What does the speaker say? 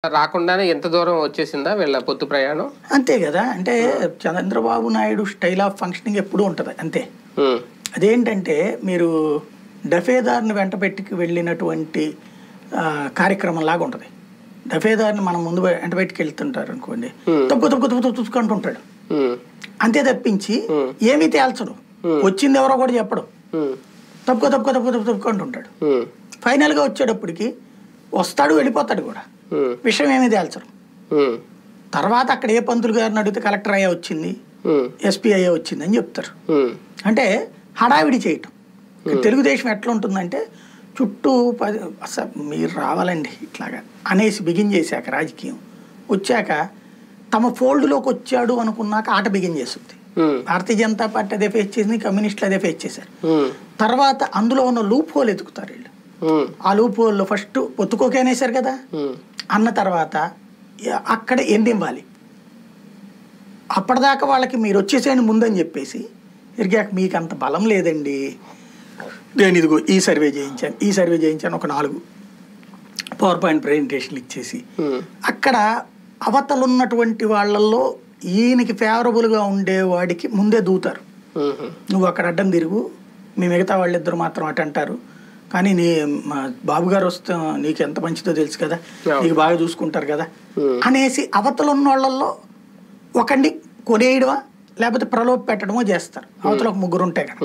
రాకుండానే ఎంత దూరం వచ్చేసిందా వీళ్ళ పొత్తు ప్రయాణం? అంతే కదా. అంటే Chandrababu Naidu style of functioning ఎప్పుడూ ఉంటుంది అంతే. అదేంటంటే మీరు దఫేదార్ని వెంట పెట్టుకు వెళ్ళినటువంటి కార్యక్రమం లాగా ఉంటుంది. దఫేదార్ని మనం ముందు వెంట పెట్టుకు వెళ్తుంటారు అనుకోండి, తుక్కుంటుంటాడు అంతే తప్పించి ఏమీ తేల్చడు, వచ్చింది ఎవరో కూడా చెప్పడు, తప్పుకుంటుంటాడు. ఫైనల్గా వచ్చేటప్పటికి వస్తాడు, వెళ్ళిపోతాడు కూడా, విషయం ఏమీ తేల్చరు. తర్వాత అక్కడ ఏ పంతులు గారిని అడిగితే కలెక్టర్ అయ్యా వచ్చింది, ఎస్పీ అయ్యా వచ్చింది అని చెప్తారు. అంటే హడావిడి చేయటం. తెలుగుదేశం ఎట్లా ఉంటుందంటే చుట్టూ మీరు రావాలండి ఇట్లాగా అనేసి బిగిన్ చేశాక రాజకీయం వచ్చాక తమ ఫోల్డ్లోకి వచ్చాడు అనుకున్నాక ఆట బిగిన్ చేస్తుంది. భారతీయ జనతా పార్టీ అదే ఫేస్ చేసింది, కమ్యూనిస్టులు అదే ఫేస్ చేశారు. తర్వాత అందులో ఉన్న లూప్ హోల్ ఎత్తుకుతారు వీళ్ళు. ఆ లూప్ హోల్లో ఫస్ట్ పొత్తుకోకేనేసారు కదా అన్న తర్వాత అక్కడ ఎండి ఇవ్వాలి. అప్పటిదాకా వాళ్ళకి మీరు వచ్చేసేయండి ముందని చెప్పేసి తిరిగాక మీకు అంత బలం లేదండి, నేను ఇదిగో ఈ సర్వే చేయించాను ఒక 4 పవర్ పాయింట్ ప్రెజెంటేషన్లు ఇచ్చేసి అక్కడ అవతలున్నటువంటి వాళ్ళల్లో ఈయనకి ఫేవరబుల్గా ఉండేవాడికి ముందే దూతారు. నువ్వు అక్కడ అడ్డం తిరుగు, మీ మిగతా వాళ్ళిద్దరు మాత్రం అటు అంటారు, కానీ మా బాబు గారు వస్తే నీకు ఎంత మంచిదో తెలుసు కదా, నీకు బాగా చూసుకుంటారు కదా అనేసి అవతలున్న వాళ్ళల్లో ఒకడిని కొనేయడమా లేకపోతే ప్రలోభ పెట్టడమో చేస్తారు. అవతల ఒక 3 ఉంటాయి కదా.